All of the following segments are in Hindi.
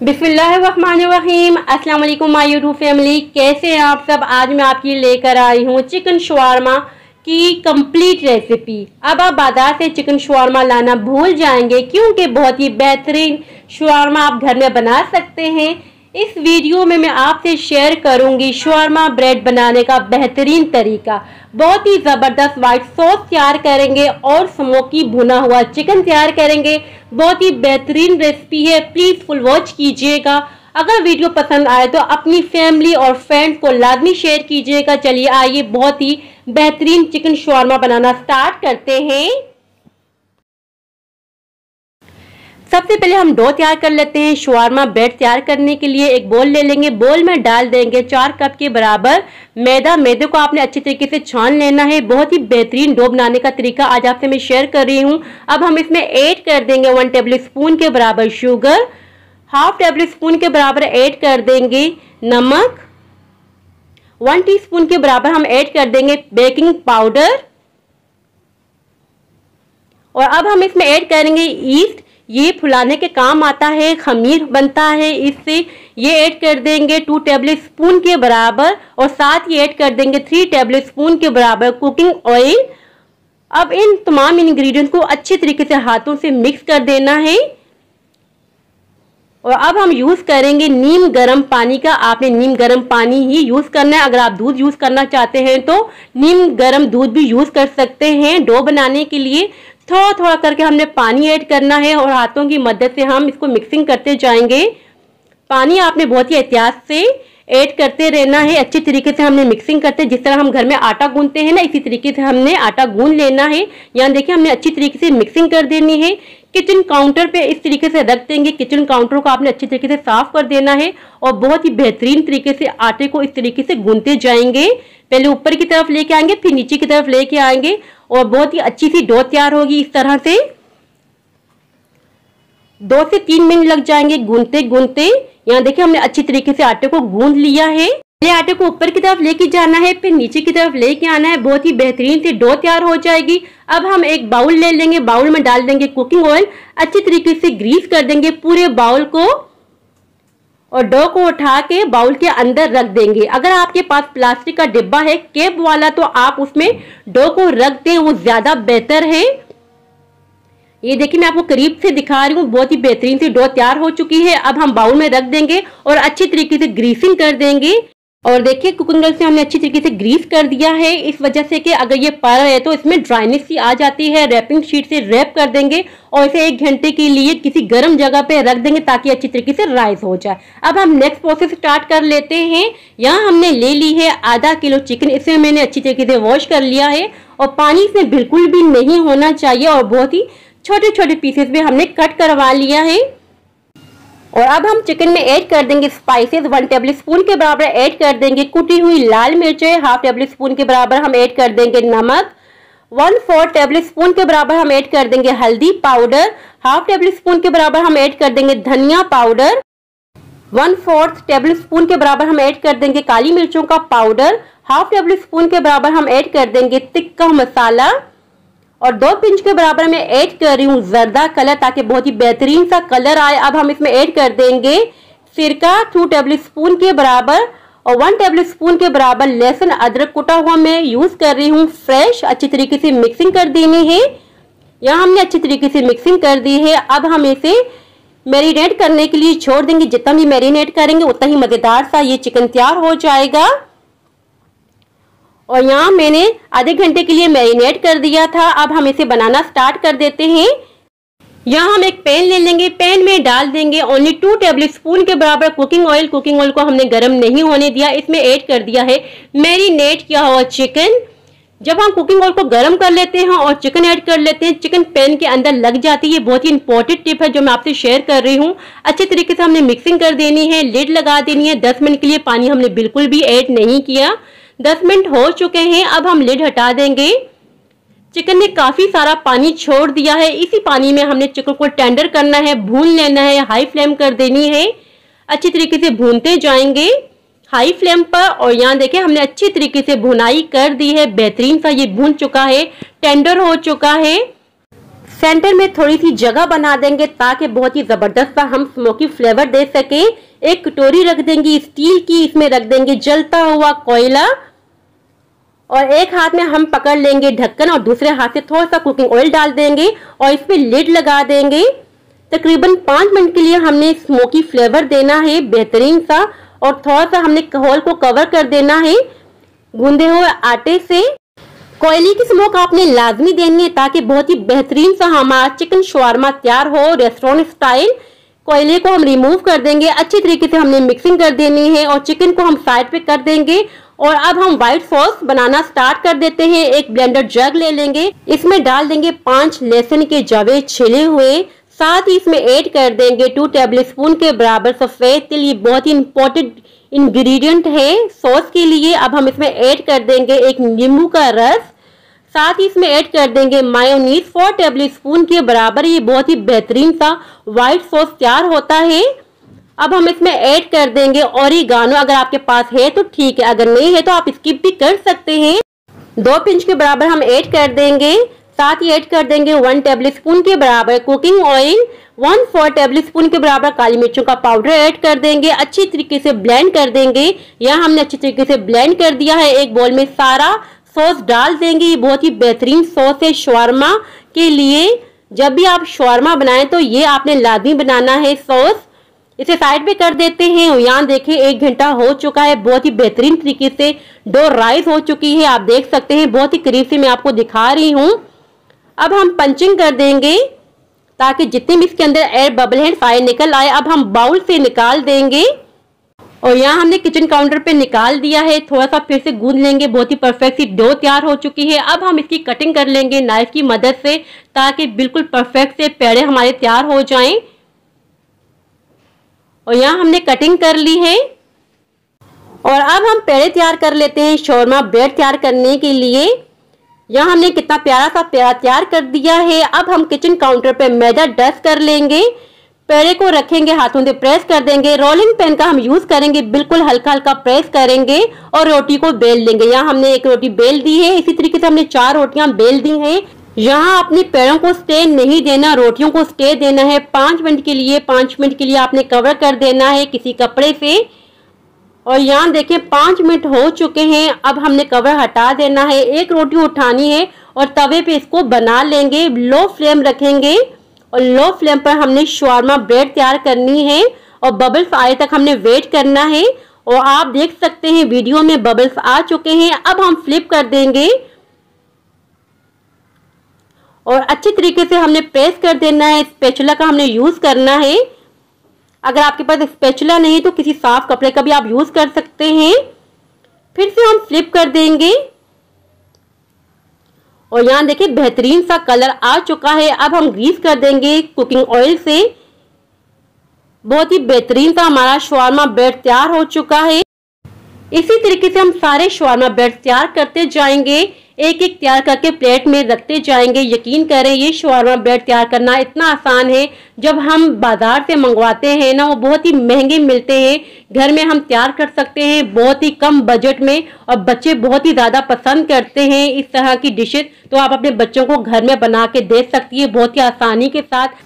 बिस्मिल्लाहिर्रहमानिर्रहीम। अस्सलाम वालेकुम माय यूट्यूब फैमिली, कैसे हैं आप सब। आज मैं आपके लेकर आई हूँ चिकन शवारमा की कंप्लीट रेसिपी। अब आप बाजार से चिकन शवारमा लाना भूल जाएंगे क्योंकि बहुत ही बेहतरीन शवारमा आप घर में बना सकते हैं। इस वीडियो में मैं आपसे शेयर करूंगी शवारमा ब्रेड बनाने का बेहतरीन तरीका। बहुत ही ज़बरदस्त वाइट सॉस तैयार करेंगे और स्मोकी भुना हुआ चिकन तैयार करेंगे। बहुत ही बेहतरीन रेसिपी है, प्लीज़ फुल वॉच कीजिएगा। अगर वीडियो पसंद आए तो अपनी फैमिली और फ्रेंड्स को लाजमी शेयर कीजिएगा। चलिए आइए बहुत ही बेहतरीन चिकन शवारमा बनाना स्टार्ट करते हैं। सबसे पहले हम डो तैयार कर लेते हैं। शवारमा ब्रेड तैयार करने के लिए एक बोल ले लेंगे। बोल में डाल देंगे 4 कप के बराबर मैदा। मैदे को आपने अच्छी तरीके से छान लेना है। बहुत ही बेहतरीन डो बनाने का तरीका आज आपसे मैं शेयर कर रही हूँ। अब हम इसमें ऐड कर देंगे 1 टेबल स्पून के बराबर शुगर, 1/2 टेबल स्पून के बराबर ऐड कर देंगे नमक, 1 टीस्पून के बराबर हम ऐड कर देंगे बेकिंग पाउडर, और अब हम इसमें ऐड करेंगे ईस्ट। ये फुलाने के काम आता है, खमीर बनता है इससे। ये ऐड कर देंगे 2 टेबल स्पून के बराबर, और साथ ही ऐड कर देंगे 3 टेबल स्पून के बराबर कुकिंग ऑयल। अब इन तमाम इंग्रेडिएंट्स को अच्छे तरीके से हाथों से मिक्स कर देना है। और अब हम यूज़ करेंगे नीम गर्म पानी का। आपने नीम गर्म पानी ही यूज़ करना है। अगर आप दूध यूज़ करना चाहते हैं तो नीम गर्म दूध भी यूज़ कर सकते हैं। डो बनाने के लिए थोड़ा थोड़ा करके हमने पानी ऐड करना है और हाथों की मदद से हम इसको मिक्सिंग करते जाएंगे। पानी आपने बहुत ही एहतियात से ऐड करते रहना है। अच्छे तरीके से हमने मिक्सिंग करते हैं। जिस तरह हम घर में आटा गूंथते हैं ना, इसी तरीके से हमने आटा गूंथ लेना है। यहाँ देखिए हमने अच्छी तरीके से मिक्सिंग कर देनी है। किचन काउंटर पे इस तरीके से रख देंगे। किचन काउंटर को आपने अच्छी तरीके से साफ कर देना है और बहुत ही बेहतरीन तरीके से आटे को इस तरीके से गूंथते जाएंगे। पहले ऊपर की तरफ लेके आएंगे, फिर नीचे की तरफ लेके आएंगे और बहुत ही अच्छी सी डो तैयार होगी। इस तरह से 2 से 3 मिनट लग जाएंगे गूंथते गूंथते। यहाँ देखिए हमने अच्छी तरीके से आटे को गूंथ लिया है। पहले आटे को ऊपर की तरफ लेके जाना है, फिर नीचे की तरफ लेके आना है। बहुत ही बेहतरीन से डो तैयार हो जाएगी। अब हम एक बाउल ले लेंगे। बाउल में डाल देंगे कुकिंग ऑयल। अच्छी तरीके से ग्रीस कर देंगे पूरे बाउल को और डो को उठा के बाउल के अंदर रख देंगे। अगर आपके पास प्लास्टिक का डिब्बा है कैप वाला तो आप उसमें डो को रख दें, वो ज्यादा बेहतर है। ये देखिए मैं आपको करीब से दिखा रही हूँ। बहुत ही बेहतरीन से डो तैयार हो चुकी है। अब हम बाउल में रख देंगे और अच्छी तरीके से ग्रीसिंग कर देंगे। और देखिए कुकिंग ऑयल से हमने अच्छी तरीके से ग्रीस कर दिया है, इस वजह से कि अगर ये पड़ है तो इसमें ड्राइनेस सी आ जाती है। रैपिंग शीट से रैप कर देंगे और इसे 1 घंटे के लिए किसी गर्म जगह पे रख देंगे ताकि अच्छी तरीके से राइस हो जाए। अब हम नेक्स्ट प्रोसेस स्टार्ट कर लेते हैं। यहाँ हमने ले ली है आधा किलो चिकन। इसे मैंने अच्छी तरीके से वॉश कर लिया है और पानी इसमें बिल्कुल भी नहीं होना चाहिए और बहुत ही छोटे छोटे पीसेस में हमने कट करवा लिया है। और अब हम चिकन में ऐड कर देंगे स्पाइसेस। 1 टेबल स्पून के बराबर ऐड कर देंगे कुटी हुई लाल मिर्चें। 1/2 टेबल स्पून के बराबर हम ऐड कर देंगे नमक। 1/4 टेबल स्पून के बराबर हम ऐड कर देंगे हल्दी पाउडर। 1/2 टेबल स्पून के बराबर हम ऐड कर देंगे धनिया पाउडर। 1/4 टेबल स्पून के बराबर हम ऐड कर देंगे काली मिर्चों का पाउडर। 1/2 टेबल स्पून के बराबर हम ऐड कर देंगे तिक्का मसाला और 2 पिंच के बराबर मैं ऐड कर रही हूँ जर्दा कलर ताकि बहुत ही बेहतरीन सा कलर आए। अब हम इसमें ऐड कर देंगे सिरका 2 टेबल स्पून के बराबर और 1 टेबल स्पून के बराबर लहसुन अदरक कुटा हुआ मैं यूज कर रही हूँ फ्रेश। अच्छी तरीके से मिक्सिंग कर देनी है। यहाँ हमने अच्छी तरीके से मिक्सिंग कर दी है। अब हम इसे मैरिनेट करने के लिए छोड़ देंगे। जितना भी मैरिनेट करेंगे उतना ही मजेदार सा ये चिकन तैयार हो जाएगा। और यहाँ मैंने आधे घंटे के लिए मैरिनेट कर दिया था। अब हम इसे बनाना स्टार्ट कर देते हैं। यहाँ हम एक पैन ले लेंगे। पैन में डाल देंगे ओनली 2 टेबल स्पून के बराबर कुकिंग ऑयल। कुकिंग ऑयल को हमने गर्म नहीं होने दिया। इसमें ऐड कर दिया है मैरिनेट किया हुआ चिकन। जब हम कुकिंग ऑयल को गर्म कर लेते हैं और चिकन ऐड कर लेते हैं, चिकन पैन के अंदर लग जाती है। बहुत ही इंपॉर्टेंट टिप है जो मैं आपसे शेयर कर रही हूँ। अच्छे तरीके से हमने मिक्सिंग कर देनी है, लिड लगा देनी है। 10 मिनट के लिए पानी हमने बिल्कुल भी ऐड नहीं किया। 10 मिनट हो चुके हैं। अब हम लिड हटा देंगे। चिकन ने काफी सारा पानी छोड़ दिया है। इसी पानी में हमने चिकन को टेंडर करना है, भून लेना है। हाई फ्लेम कर देनी है। अच्छी तरीके से भूनते जाएंगे हाई फ्लेम पर। और यहाँ देखिए हमने अच्छी तरीके से भुनाई कर दी है। बेहतरीन सा ये भून चुका है, टेंडर हो चुका है। सेंटर में थोड़ी सी जगह बना देंगे ताकि बहुत ही जबरदस्त हम स्मोकी फ्लेवर दे सके। एक कटोरी रख देंगे स्टील की, इसमें रख देंगे जलता हुआ कोयला और एक हाथ में हम पकड़ लेंगे ढक्कन और दूसरे हाथ से थोड़ा सा कुकिंग ऑयल डाल देंगे और इस पे लिड लगा देंगे। तकरीबन 5 मिनट के लिए हमने स्मोकी फ्लेवर देना है बेहतरीन सा, और थोड़ा सा हमने होल को कवर कर देना है गूंदे हुए आटे से। कोयले की स्मोक आपने लाजमी देनी है ताकि बहुत ही बेहतरीन सा हमारा चिकन शवारमा तैयार हो रेस्टोरेंट स्टाइल। कोयले को हम रिमूव कर देंगे, अच्छी तरीके से हमने मिक्सिंग कर देनी है और चिकन को हम साइड पे कर देंगे। और अब हम व्हाइट सॉस बनाना स्टार्ट कर देते हैं। एक ब्लेंडर जग ले लेंगे, इसमें डाल देंगे 5 लहसुन के जवे छिले हुए, साथ ही इसमें ऐड कर देंगे 2 टेबलस्पून के बराबर सफेद तिल। ये बहुत ही इंपॉर्टेंट इंग्रेडिएंट है सॉस के लिए। अब हम इसमें ऐड कर देंगे एक नींबू का रस, साथ ही इसमें ऐड कर देंगे मायोनीज 4 टेबलस्पून के बराबर। ये बहुत ही बेहतरीन सा व्हाइट सॉस तैयार होता है। अब हम इसमें ऐड कर देंगे ओरिगानो, अगर आपके पास है तो ठीक है, अगर नहीं है तो आप स्किप भी कर सकते हैं। 2 पिंच के बराबर हम ऐड कर देंगे, साथ ही ऐड कर देंगे 1 टेबलस्पून के बराबर कुकिंग ऑयल, 1/4 टेबलस्पून के बराबर काली मिर्चों का पाउडर ऐड कर देंगे। अच्छी तरीके से ब्लेंड कर देंगे। यहाँ हमने अच्छी तरीके से ब्लेंड कर दिया है। एक बोल में सारा सॉस डाल देंगे। ये बहुत ही बेहतरीन सॉस है शवारमा के लिए। जब भी आप शवारमा बनाएं तो ये आपने लाजमी बनाना है सॉस। इसे साइड पे कर देते हैं। यहाँ देखिए 1 घंटा हो चुका है। बहुत ही बेहतरीन तरीके से डो राइस हो चुकी है, आप देख सकते हैं। बहुत ही करीब से मैं आपको दिखा रही हूँ। अब हम पंचिंग कर देंगे ताकि जितने भी इसके अंदर एयर बबल है सारे निकल आए। अब हम बाउल से निकाल देंगे और यहाँ हमने किचन काउंटर पे निकाल दिया है। थोड़ा सा फिर से गूंद लेंगे। बहुत ही परफेक्ट सी डो तैयार हो चुकी है। अब हम इसकी कटिंग कर लेंगे नाइफ की मदद से ताकि बिल्कुल परफेक्ट से पेड़े हमारे तैयार हो जाएं। और यहाँ हमने कटिंग कर ली है और अब हम पेड़े तैयार कर लेते हैं शौरमा ब्रेड तैयार करने के लिए। यहाँ हमने कितना प्यारा सा पेड़ा तैयार कर दिया है। अब हम किचन काउंटर पे मैदा डस्ट कर लेंगे। पेड़े को रखेंगे, हाथों से प्रेस कर देंगे। रोलिंग पेन का हम यूज करेंगे, बिल्कुल हल्का हल्का प्रेस करेंगे और रोटी को बेल लेंगे। यहाँ हमने एक रोटी बेल दी है। इसी तरीके से हमने 4 रोटियां बेल दी हैं। यहाँ अपने पेड़ों को स्टे नहीं देना, रोटियों को स्टे देना है 5 मिनट के लिए। 5 मिनट के लिए आपने कवर कर देना है किसी कपड़े से। और यहाँ देखें 5 मिनट हो चुके हैं। अब हमने कवर हटा देना है। एक रोटी उठानी है और तवे पे इसको बना लेंगे। लो फ्लेम रखेंगे और लो फ्लेम पर हमने शवारमा ब्रेड तैयार करनी है और बबल्स आए तक हमने वेट करना है। और आप देख सकते हैं वीडियो में बबल्स आ चुके हैं। अब हम फ्लिप कर देंगे और अच्छे तरीके से हमने प्रेस कर देना है। स्पैचुला का हमने यूज करना है। अगर आपके पास स्पैचुला नहीं तो किसी साफ कपड़े का भी आप यूज कर सकते हैं। फिर से हम फ्लिप कर देंगे और यहाँ देखिए बेहतरीन सा कलर आ चुका है। अब हम ग्रीस कर देंगे कुकिंग ऑयल से। बहुत ही बेहतरीन सा हमारा शवारमा ब्रेड तैयार हो चुका है। इसी तरीके से हम सारे शवारमा ब्रेड तैयार करते जाएंगे, एक एक तैयार करके प्लेट में रखते जाएंगे। यकीन करें ये शवारमा ब्रेड तैयार करना इतना आसान है। जब हम बाजार से मंगवाते हैं ना, वो बहुत ही महंगे मिलते हैं। घर में हम तैयार कर सकते हैं बहुत ही कम बजट में और बच्चे बहुत ही ज़्यादा पसंद करते हैं इस तरह की डिशेज। तो आप अपने बच्चों को घर में बना के दे सकती है बहुत ही आसानी के साथ।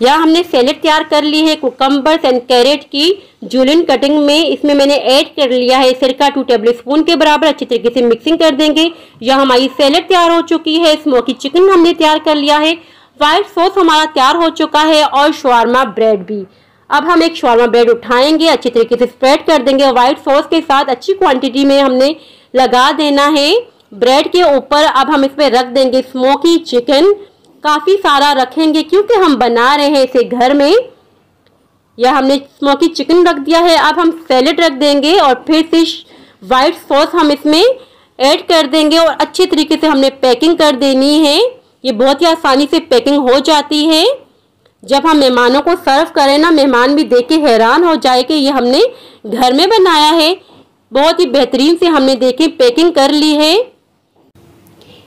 यहाँ हमने सैलेड तैयार कर ली है कुकम्बर्स एंड कैरेट की जूलियन कटिंग में। इसमें मैंने ऐड कर लिया है सिरका 2 टेबलस्पून के बराबर। अच्छी तरीके से मिक्सिंग कर देंगे। यहाँ हमारी सैलेड तैयार हो चुकी है। स्मोकी चिकन हमने तैयार कर लिया है। व्हाइट सॉस हमारा तैयार हो चुका है और शवारमा ब्रेड भी। अब हम एक शवारमा ब्रेड उठाएंगे, अच्छी तरीके से स्प्रेड कर देंगे। व्हाइट सॉस के साथ अच्छी क्वांटिटी में हमने लगा देना है ब्रेड के ऊपर। अब हम इसमें रख देंगे स्मोकी चिकन। काफ़ी सारा रखेंगे क्योंकि हम बना रहे हैं इसे घर में। या हमने स्मोकी चिकन रख दिया है। अब हम सैलेड रख देंगे और फिर से वाइट सॉस हम इसमें ऐड कर देंगे और अच्छे तरीके से हमने पैकिंग कर देनी है। ये बहुत ही आसानी से पैकिंग हो जाती है। जब हम मेहमानों को सर्व करें ना, मेहमान भी देख के हैरान हो जाए कि ये हमने घर में बनाया है। बहुत ही बेहतरीन से हमने देखे पैकिंग कर ली है।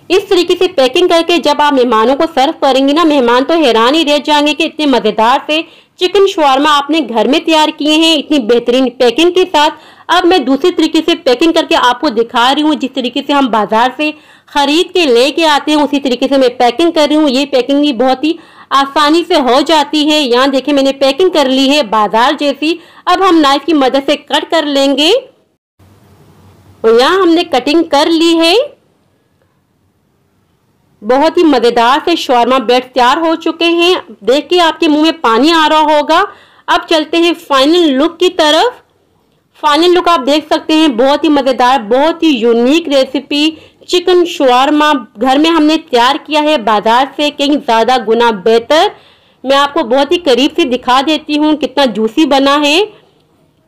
इस तरीके से पैकिंग करके जब आप मेहमानों को सर्व करेंगे ना, मेहमान तो हैरान ही रह जाएंगे कि इतने मज़ेदार से चिकन शवारमा आपने घर में तैयार किए हैं इतनी बेहतरीन पैकिंग के साथ। अब मैं दूसरे तरीके से पैकिंग करके आपको दिखा रही हूँ जिस तरीके से हम बाजार से खरीद के लेके आते हैं उसी तरीके से मैं पैकिंग कर रही हूँ। ये पैकिंग भी बहुत ही आसानी से हो जाती है। यहाँ देखिए मैंने पैकिंग कर ली है बाजार जैसी। अब हम नाइफ की मदद से कट कर लेंगे और यहाँ हमने कटिंग कर ली है। बहुत ही मजेदार से शॉर्मा ब्रेड तैयार हो चुके हैं। देख के आपके मुंह में पानी आ रहा होगा। अब चलते हैं फाइनल लुक की तरफ। फाइनल लुक आप देख सकते हैं, बहुत ही मजेदार, बहुत ही यूनिक रेसिपी चिकन शॉर्मा घर में हमने तैयार किया है, बाजार से कहीं ज्यादा गुना बेहतर। मैं आपको बहुत ही करीब से दिखा देती हूँ कितना जूसी बना है,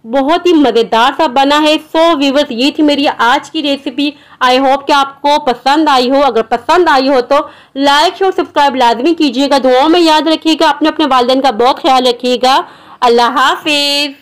बहुत ही मजेदार सा बना है। सो व्यूअर्स, ये थी मेरी आज की रेसिपी। आई होप कि आपको पसंद आई हो। अगर पसंद आई हो तो लाइक और सब्सक्राइब लाजमी कीजिएगा। दुआओं में याद रखिएगा। अपने अपने वालिदैन का बहुत ख्याल रखिएगा। अल्लाह हाफिज।